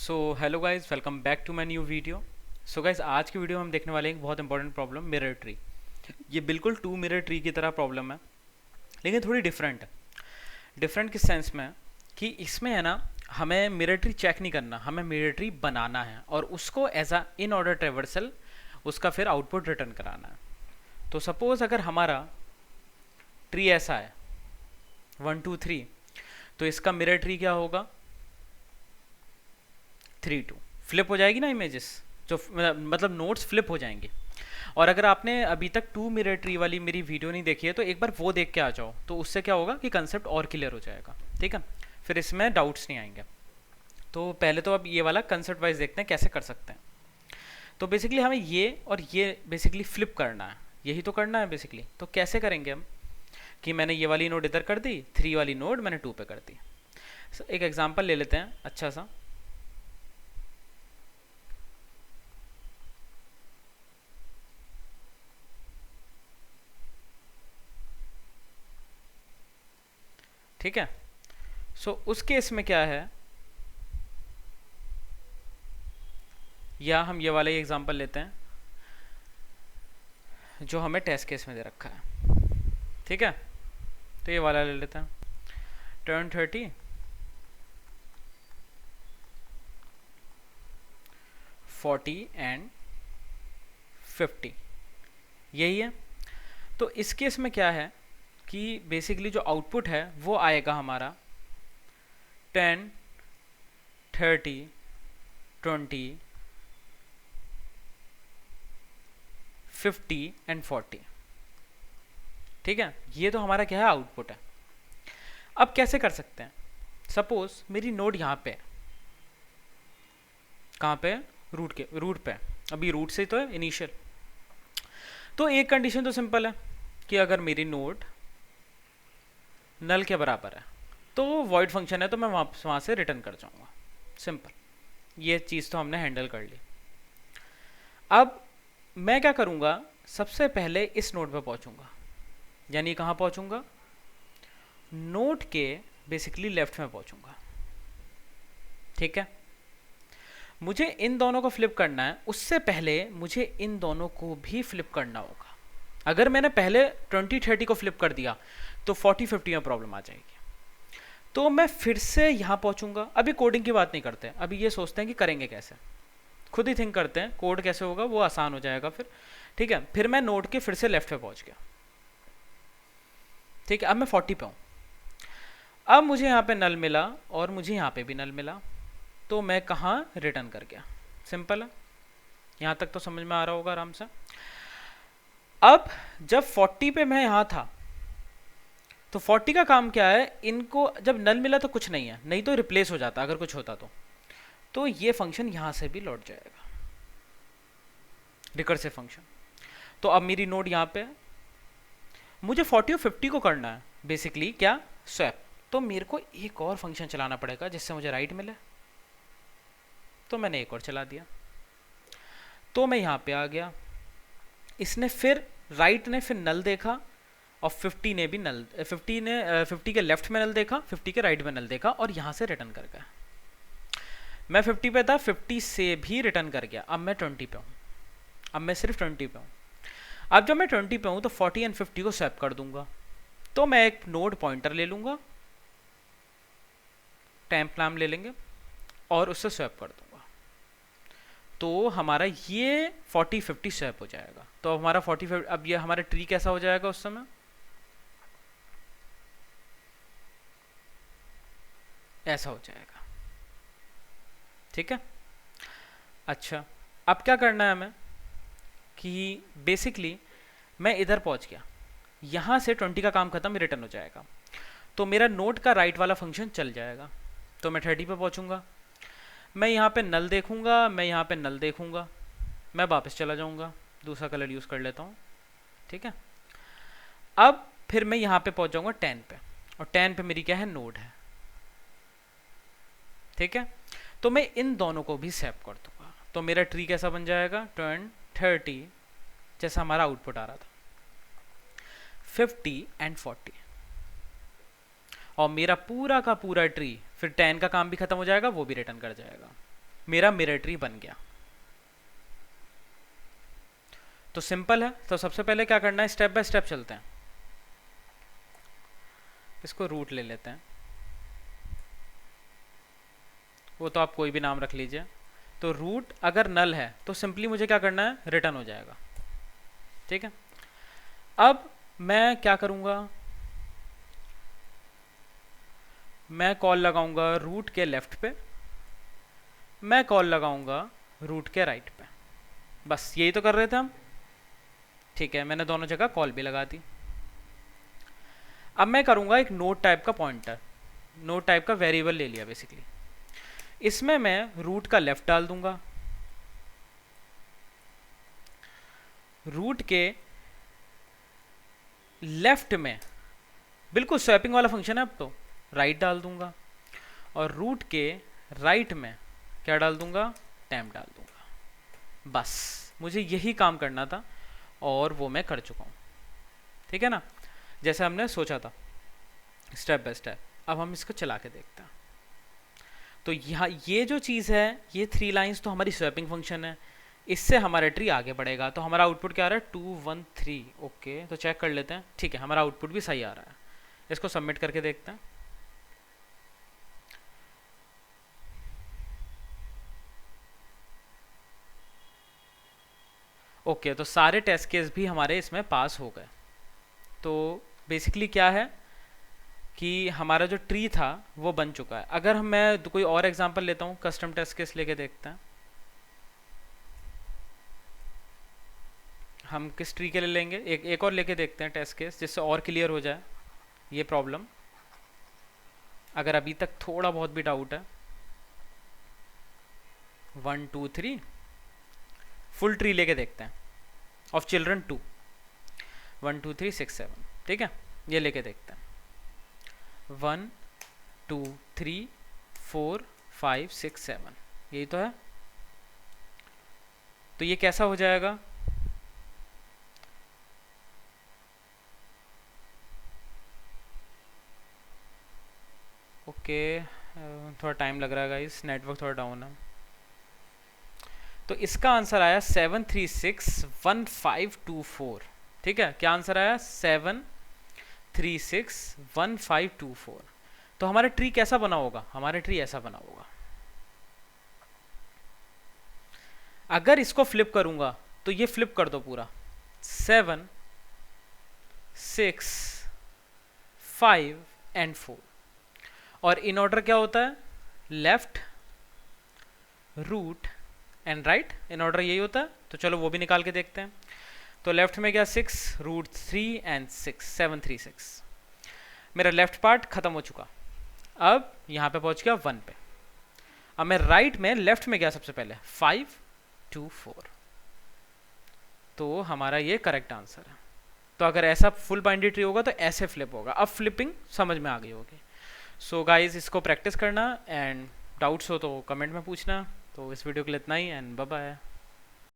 So hello guys, welcome back to my new video. So guys, आज की video में हम देखने वाले हैं एक बहुत इंपॉर्टेंट प्रॉब्लम, मिरर ट्री। ये बिल्कुल टू मिरर ट्री की तरह प्रॉब्लम है, लेकिन थोड़ी डिफरेंट है। डिफरेंट किस सेंस में है कि इसमें है ना, हमें मिरर ट्री चेक नहीं करना, हमें मिरर ट्री बनाना है और उसको as a in order traversal उसका फिर आउटपुट रिटर्न कराना है। तो सपोज अगर हमारा ट्री ऐसा है 1 2 3, तो इसका मिरर ट्री क्या होगा? 3 2 फ्लिप हो जाएगी ना इमेजेस, जो मतलब नोट्स फ्लिप हो जाएंगे। और अगर आपने अभी तक टू मिरर ट्री वाली मेरी वीडियो नहीं देखी है तो एक बार वो देख के आ जाओ, तो उससे क्या होगा कि कंसेप्ट और क्लियर हो जाएगा। ठीक है, फिर इसमें डाउट्स नहीं आएंगे। तो पहले तो अब ये वाला कंसेप्ट वाइज देखते हैं कैसे कर सकते हैं। तो बेसिकली हमें ये और ये बेसिकली फ्लिप करना है, यही तो करना है बेसिकली। तो कैसे करेंगे हम कि मैंने ये वाली नोड इधर कर दी, 3 वाली नोड मैंने 2 पे कर दी। एक एग्जाम्पल ले लेते हैं अच्छा सा। ठीक है, सो उस केस में क्या है, या हम ये वाला ही एग्जांपल लेते हैं जो हमें टेस्ट केस में दे रखा है। ठीक है, तो ये वाला ले लेते हैं, टर्न 30 40 एंड 50, यही है। तो इस केस में क्या है कि बेसिकली जो आउटपुट है वो आएगा हमारा 10 30 20 50 एंड 40। ठीक है, ये तो हमारा क्या है, आउटपुट है। अब कैसे कर सकते हैं? सपोज मेरी नोड यहाँ पे, कहाँ पे? रूट पे। अभी रूट से तो है इनिशियल। तो एक कंडीशन तो सिंपल है कि अगर मेरी नोड नल के बराबर है तो वॉइड फंक्शन है, तो मैं वहाँ से रिटर्न कर जाऊँगा। सिंपल, ये चीज़ तो हमने हैंडल कर ली। अब मैं क्या करूँगा, सबसे पहले इस नोड पे पहुँचूँगा, यानी कहाँ पहुँचूँगा? नोड के बेसिकली लेफ्ट में पहुँचूँगा। ठीक है, मुझे इन दोनों को फ्लिप करना है, उससे पहले मुझे इन दोनों को भी फ्लिप करना होगा। अगर मैंने पहले 20 30 को फ्लिप कर दिया तो 40 50 में प्रॉब्लम आ जाएगी। तो मैं फिर से यहाँ पहुँचूंगा। अभी कोडिंग की बात नहीं करते, अभी ये सोचते हैं कि करेंगे कैसे, खुद ही थिंक करते हैं कोड कैसे होगा, वो आसान हो जाएगा फिर। ठीक है, फिर मैं नोड के फिर से लेफ्ट पे पहुँच गया। ठीक है, अब मैं 40 पे हूँ। अब मुझे यहाँ पे नल मिला और मुझे यहाँ पे भी नल मिला, तो मैं कहाँ रिटर्न कर गया। सिंपल है, यहाँ तक तो समझ में आ रहा होगा आराम से। अब जब 40 पे मैं यहाँ था तो 40 का काम क्या है, इनको जब नल मिला तो कुछ नहीं है, नहीं तो रिप्लेस हो जाता अगर कुछ होता तो ये फंक्शन यहाँ से भी लौट जाएगा, रिकर्सिव फंक्शन। तो अब मेरी नोड यहाँ पे है, मुझे 40 और 50 को करना है बेसिकली क्या, स्वैप। तो मेरे को एक और फंक्शन चलाना पड़ेगा जिससे मुझे राइट मिले, तो मैंने एक और चला दिया। तो मैं यहाँ पे आ गया, इसने फिर राइट ने फिर नल देखा और 50 ने भी नल, 50 के लेफ्ट में नल देखा, 50 के राइट में नल देखा और यहाँ से रिटर्न कर गया। मैं 50 पे था, 50 से भी रिटर्न कर गया। अब मैं 20 पे हूँ, अब मैं सिर्फ 20 पे हूँ। अब जब मैं 20 पे हूँ तो 40 एंड 50 को स्वैप कर दूंगा। तो मैं एक नोड पॉइंटर ले लूँगा, टेम्प नाम ले लेंगे और उससे स्वैप कर दूंगा। तो हमारा ये 40 50 स्वैप हो जाएगा। तो हमारा 40 50, अब ये हमारा ट्री कैसा हो जाएगा उस समय, ऐसा हो जाएगा। ठीक है, अच्छा अब क्या करना है हमें कि बेसिकली मैं इधर पहुंच गया, यहाँ से 20 का काम खत्म, रिटर्न हो जाएगा। तो मेरा नोट का राइट वाला फंक्शन चल जाएगा। तो मैं 30 पे पहुंचूंगा, मैं यहाँ पे नल देखूंगा, मैं यहाँ पे नल देखूंगा, मैं वापस चला जाऊंगा, दूसरा कलर यूज़ कर लेता हूँ। ठीक है, अब फिर मैं यहाँ पे पहुंच जाऊंगा 10 पे, और 10 पे मेरी क्या है, नोड है। ठीक है, तो मैं इन दोनों को भी सेव कर दूंगा। तो मेरा ट्री कैसा बन जाएगा, 30 जैसा हमारा आउटपुट आ रहा था, 50 एंड 40, और मेरा पूरा का पूरा ट्री फिर 10 का काम भी खत्म हो जाएगा, वो भी रिटर्न कर जाएगा। मेरा मिरर ट्री बन गया। तो सिंपल है, तो सबसे पहले क्या करना है, स्टेप बाय स्टेप चलते हैं। इसको रूट ले लेते हैं, वो तो आप कोई भी नाम रख लीजिए। तो रूट अगर नल है तो सिंपली मुझे क्या करना है, रिटर्न हो जाएगा। ठीक है, अब मैं क्या करूंगा, मैं कॉल लगाऊंगा रूट के लेफ्ट पे, मैं कॉल लगाऊंगा रूट के राइट पे। बस यही तो कर रहे थे हम। ठीक है, मैंने दोनों जगह कॉल भी लगा दी। अब मैं करूंगा एक नोड टाइप का पॉइंटर, नोड टाइप का वेरिएबल ले लिया बेसिकली। इसमें मैं रूट का लेफ्ट डाल दूंगा, रूट के लेफ्ट में बिल्कुल स्वैपिंग वाला फंक्शन है अब तो, राइट डाल दूंगा, और रूट के राइट में क्या डाल दूंगा, टेम्प डाल दूंगा। बस मुझे यही काम करना था और वो मैं कर चुका हूँ। ठीक है ना, जैसे हमने सोचा था स्टेप बाय स्टेप। अब हम इसको चला के देखते हैं। तो यहाँ ये जो चीज़ है, ये 3 लाइंस तो हमारी स्वैपिंग फंक्शन है, इससे हमारा ट्री आगे बढ़ेगा। तो हमारा आउटपुट क्या आ रहा है, 2 1 3। ओके, तो चेक कर लेते हैं। ठीक है, हमारा आउटपुट भी सही आ रहा है। इसको सबमिट करके देखते हैं। ओके, तो सारे टेस्ट केस भी हमारे इसमें पास हो गए। तो बेसिकली क्या है कि हमारा जो ट्री था वो बन चुका है। अगर मैं कोई और एग्जांपल लेता हूँ, कस्टम टेस्ट केस लेके देखते हैं। हम किस ट्री के लिए लेंगे, एक और लेके देखते हैं टेस्ट केस, जिससे और क्लियर हो जाए ये प्रॉब्लम, अगर अभी तक थोड़ा बहुत भी डाउट है। 1 2 3 फुल ट्री लेके देखते हैं ऑफ चिल्ड्रन 2, 1 2 3 6 7। ठीक है, ये लेके देखते हैं। 1 2 3 4 5 6 7, यही तो है। तो ये कैसा हो जाएगा, ओके थोड़ा टाइम लग रहा है गाइस, नेटवर्क थोड़ा डाउन है। तो इसका आंसर आया 7361524। ठीक है, क्या आंसर आया, 7361524। तो हमारा ट्री कैसा बना होगा, हमारा ट्री ऐसा बना होगा। अगर इसको फ्लिप करूंगा तो ये फ्लिप कर दो पूरा, 7 6 5 एंड 4। और इन ऑर्डर क्या होता है, left root and right, in order यही होता है। तो चलो वो भी निकाल के देखते हैं। तो लेफ्ट में क्या, 6 रूट 3 एंड 6, 736। मेरा लेफ्ट पार्ट खत्म हो चुका, अब यहाँ पे पहुँच गया 1 पे। अब मैं राइट में लेफ्ट में गया सबसे पहले, 5 2 4। तो हमारा ये करेक्ट आंसर है। तो अगर ऐसा फुल बाइंडेड ट्री होगा तो ऐसे फ्लिप होगा। अब फ्लिपिंग समझ में आ गई होगी। सो गाइज इसको प्रैक्टिस करना, एंड डाउट्स हो तो कमेंट में पूछना। तो इस वीडियो के लिए इतना ही, एंड बाय बाय।